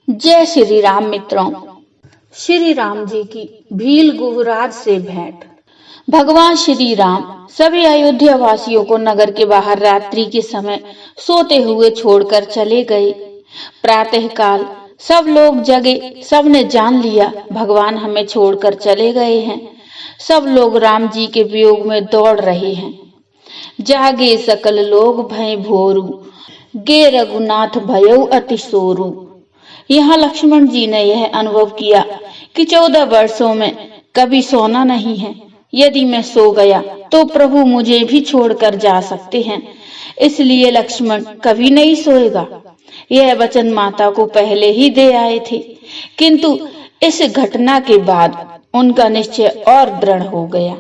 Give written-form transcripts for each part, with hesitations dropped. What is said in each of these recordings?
जय श्री राम मित्रों। श्री राम जी की भील गुहराज से भेंट। भगवान श्री राम सभी अयोध्या वासियों को नगर के बाहर रात्रि के समय सोते हुए छोड़कर चले गए। प्रातः काल सब लोग जगे, सबने जान लिया भगवान हमें छोड़कर चले गए हैं। सब लोग राम जी के वियोग में दौड़ रहे हैं। जागे सकल लोग भय भोरू, गे रघुनाथ भयउ अति सोरू। यहाँ लक्ष्मण जी ने यह अनुभव किया कि 14 वर्षों में कभी सोना नहीं है। यदि मैं सो गया तो प्रभु मुझे भी छोड़कर जा सकते हैं, इसलिए लक्ष्मण कभी नहीं सोएगा। यह वचन माता को पहले ही दे आए थे, किंतु इस घटना के बाद उनका निश्चय और दृढ़ हो गया।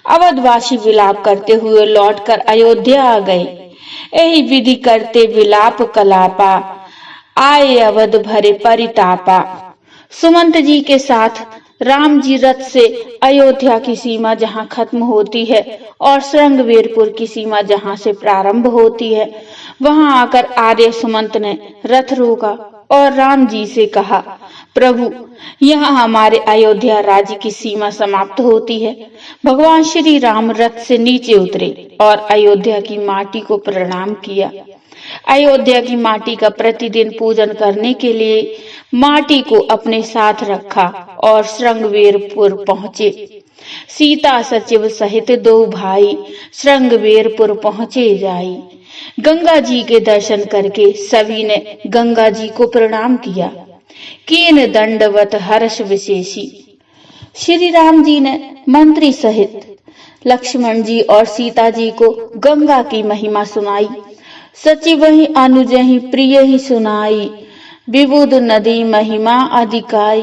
अवधवासी विलाप करते हुए लौटकर अयोध्या आ गए। यही विधि करते विलाप कलापा, आए अवध भरे परितापा। सुमंत जी के साथ राम जी रथ से अयोध्या की सीमा जहां खत्म होती है और श्रृंगवीरपुर की सीमा जहां से प्रारंभ होती है, वहां आकर आर्य सुमंत ने रथ रोका और राम जी से कहा, प्रभु यहाँ हमारे अयोध्या राज्य की सीमा समाप्त होती है। भगवान श्री राम रथ से नीचे उतरे और अयोध्या की माटी को प्रणाम किया। अयोध्या की माटी का प्रतिदिन पूजन करने के लिए माटी को अपने साथ रखा और श्रृंगवीरपुर पहुंचे। सीता सचिव सहित 2 भाई श्रृंगवीरपुर पहुंचे जाई। गंगा जी के दर्शन करके सभी ने गंगा जी को प्रणाम किया। कीन दंडवत हर्ष विशेषी। श्री राम जी ने मंत्री सहित लक्ष्मण जी और सीता जी को गंगा की महिमा सुनाई। सचिव ही अनुज ही प्रिय ही सुनाई, विबुध नदी महिमा अधिकाई।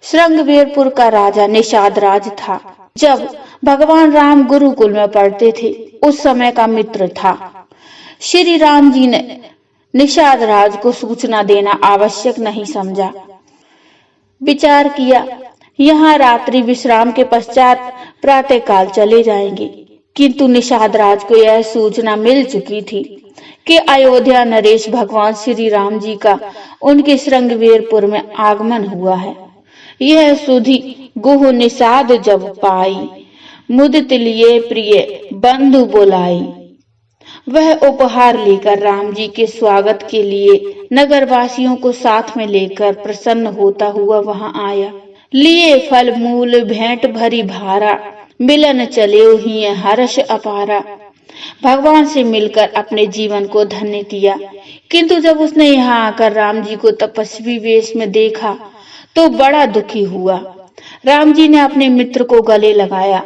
श्रृंगवीरपुर का राजा निषाद राज था। जब भगवान राम गुरुकुल में पढ़ते थे उस समय का मित्र था। श्री राम जी ने निषाद राज को सूचना देना आवश्यक नहीं समझा। विचार किया यहाँ रात्रि विश्राम के पश्चात प्रातः काल चले जाएंगे, किंतु निषाद राज को यह सूचना मिल चुकी थी कि अयोध्या नरेश भगवान श्री राम जी का उनके श्रृंगवीरपुर में आगमन हुआ है। यह सुधि गुह निषाद जब पाई, मुदित लिए प्रिय बंधु बुलाई। वह उपहार लेकर राम जी के स्वागत के लिए नगरवासियों को साथ में लेकर प्रसन्न होता हुआ वहां आया। लिए फल मूल भेंट भरी भारा, मिलन चले ही हर्ष अपारा। भगवान से मिलकर अपने जीवन को धन्य किया, किंतु जब उसने यहाँ आकर राम जी को तपस्वी वेश में देखा तो बड़ा दुखी हुआ। राम जी ने अपने मित्र को गले लगाया।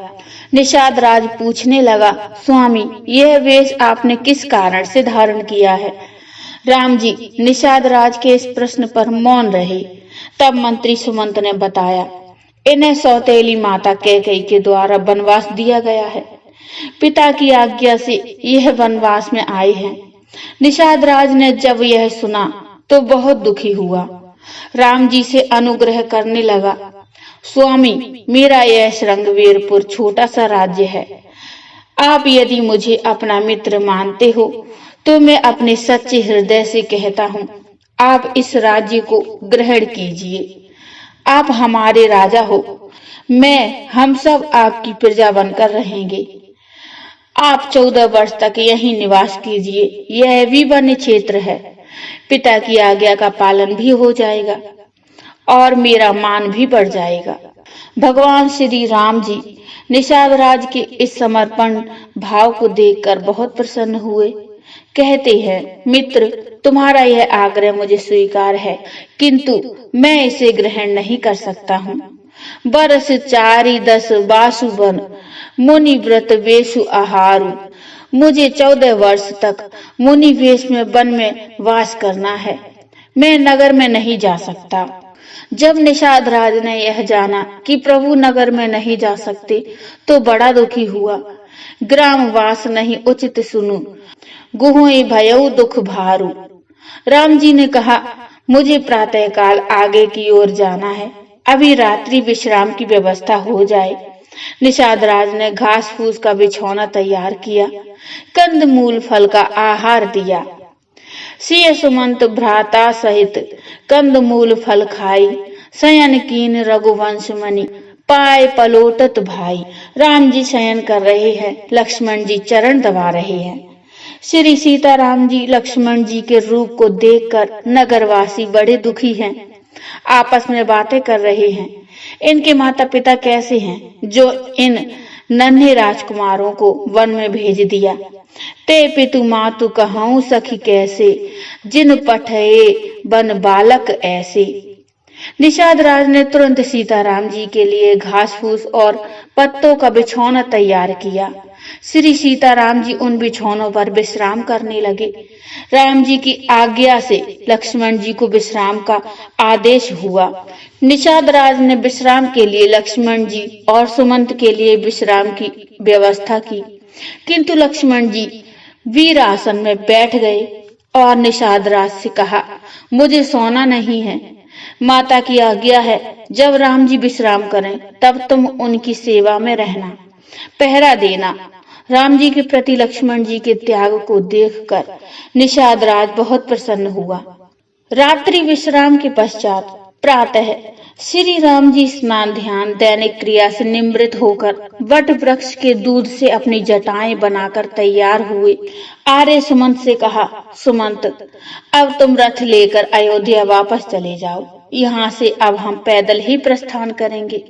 निषाद राज पूछने लगा, स्वामी यह वेश आपने किस कारण से धारण किया है? राम जी निषाद राज के इस प्रश्न पर मौन रहे। तब मंत्री सुमंत ने बताया, इन्हें सौतेली माता कैकेयी के द्वारा वनवास दिया गया है। पिता की आज्ञा से यह वनवास में आए हैं। निषाद राज ने जब यह सुना तो बहुत दुखी हुआ। राम जी से अनुग्रह करने लगा, स्वामी मेरा यह श्रृंगवीरपुर छोटा सा राज्य है। आप यदि मुझे अपना मित्र मानते हो तो मैं अपने सच्चे हृदय से कहता हूँ, आप इस राज्य को ग्रहण कीजिए। आप हमारे राजा हो, हम सब आपकी प्रजा बनकर रहेंगे। आप 14 वर्ष तक यहीं निवास कीजिए। यह भी वन क्षेत्र है। पिता की आज्ञा का पालन भी हो जाएगा और मेरा मान भी बढ़ जाएगा। भगवान श्री राम जी निषाद राज के इस समर्पण भाव को देखकर बहुत प्रसन्न हुए। कहते हैं, मित्र तुम्हारा यह आग्रह मुझे स्वीकार है, किंतु मैं इसे ग्रहण नहीं कर सकता हूँ। बरस 4-10 बासुबन मुनि व्रत वेशु आहारु। मुझे 14 वर्ष तक मुनि वेश में वन में वास करना है। मैं नगर में नहीं जा सकता। जब निषाद राज ने यह जाना कि प्रभु नगर में नहीं जा सकते तो बड़ा दुखी हुआ। ग्रामवास नहीं उचित सुनु, गुहोई भयउ दुख भारू। राम जी ने कहा, मुझे प्रातः काल आगे की ओर जाना है। अभी रात्रि विश्राम की व्यवस्था हो जाए। निषाद राज ने घास फूस का बिछौना तैयार किया, कंद मूल फल का आहार दिया। सिय सुमंत भ्राता सहित कंद मूल फल खाई, शयन कीन रघुवंश मणि पाए पलोटत भाई। राम जी शयन कर रहे हैं, लक्ष्मण जी चरण दबा रहे हैं। श्री सीताराम जी लक्ष्मण जी के रूप को देखकर नगरवासी बड़े दुखी हैं, आपस में बातें कर रहे हैं। इनके माता पिता कैसे हैं जो इन नन्हे राजकुमारों को वन में भेज दिया। ते पितु मातु कहूँ सखी कैसे, जिन पठये बन बालक ऐसे। निषाद राज ने तुरंत सीताराम जी के लिए घास फूस और पत्तों का बिछौना तैयार किया। श्री सीताराम जी उन बिछौनों पर विश्राम करने लगे। राम जी की आज्ञा से लक्ष्मण जी को विश्राम का आदेश हुआ। निषाद राज ने विश्राम के लिए लक्ष्मण जी और सुमंत के लिए विश्राम की व्यवस्था की, किंतु लक्ष्मण जी वीर आसन में बैठ गए और निषाद राज से कहा, मुझे सोना नहीं है, माता की आज्ञा है, जब राम जी विश्राम करें तब तुम उनकी सेवा में रहना, पहरा देना। राम जी के प्रति लक्ष्मण जी के त्याग को देखकर निषाद राज बहुत प्रसन्न हुआ। रात्रि विश्राम के पश्चात प्रातः श्री राम जी स्नान ध्यान दैनिक क्रिया से निवृत्त होकर वट वृक्ष के दूध से अपनी जटाएं बनाकर तैयार हुए। आर्य सुमंत से कहा, सुमंत अब तुम रथ लेकर अयोध्या वापस चले जाओ, यहाँ से अब हम पैदल ही प्रस्थान करेंगे।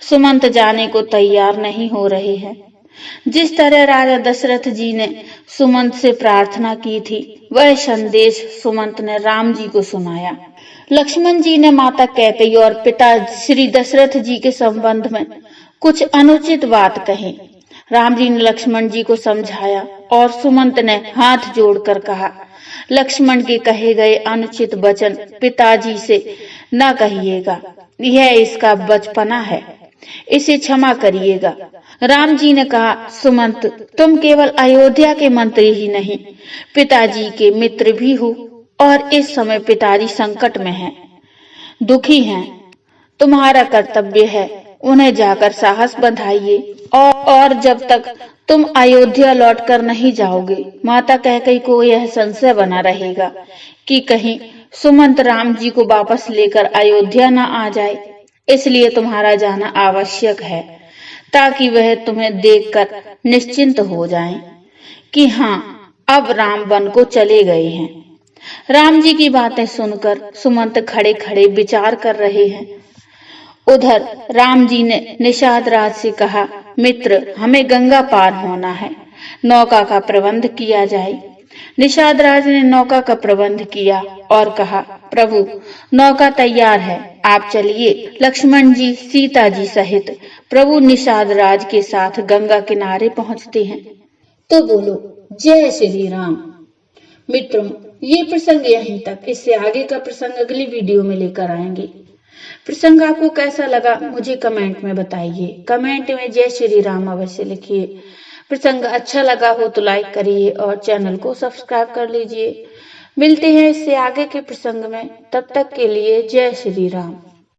सुमंत जाने को तैयार नहीं हो रहे हैं। जिस तरह राजा दशरथ जी ने सुमंत से प्रार्थना की थी, वह संदेश सुमंत ने राम जी को सुनाया। लक्ष्मण जी ने माता कैकेयी और पिता श्री दशरथ जी के संबंध में कुछ अनुचित बात कही। राम जी ने लक्ष्मण जी को समझाया और सुमंत ने हाथ जोड़कर कहा, लक्ष्मण के कहे गए अनुचित वचन पिताजी से न कहिएगा, यह इसका बचपना है, इसे क्षमा करिएगा। राम जी ने कहा, सुमंत तुम केवल अयोध्या के मंत्री ही नहीं, पिताजी के मित्र भी हो और इस समय पिताजी संकट में हैं, दुखी हैं। तुम्हारा कर्तव्य है उन्हें जाकर साहस बंधाइए और जब तक तुम अयोध्या लौटकर नहीं जाओगे, माता कैकेयी को यह संशय बना रहेगा कि कहीं सुमंत राम जी को वापस लेकर अयोध्या न आ जाए। इसलिए तुम्हारा जाना आवश्यक है, ताकि वह तुम्हें देखकर निश्चिंत हो जाएं कि हाँ, अब राम वन को चले गए हैं। राम जी की बातें सुनकर सुमंत खड़े खड़े विचार कर रहे हैं। उधर राम जी ने निषाद राज से कहा, मित्र हमें गंगा पार होना है, नौका का प्रबंध किया जाए। निषाद राज ने नौका का प्रबंध किया और कहा, प्रभु नौका तैयार है, आप चलिए। लक्ष्मण जी सीता जी सहित प्रभु निषाद राज के साथ गंगा किनारे पहुंचते हैं तो बोलो, जय श्री राम। मित्रों, ये प्रसंग यहीं तक, इससे आगे का प्रसंग अगली वीडियो में लेकर आएंगे। प्रसंग आपको कैसा लगा मुझे कमेंट में बताइए। कमेंट में जय श्री राम अवश्य लिखिए। प्रसंग अच्छा लगा हो तो लाइक करिए और चैनल को सब्सक्राइब कर लीजिए। मिलते हैं इससे आगे के प्रसंग में, तब तक के लिए जय श्री राम।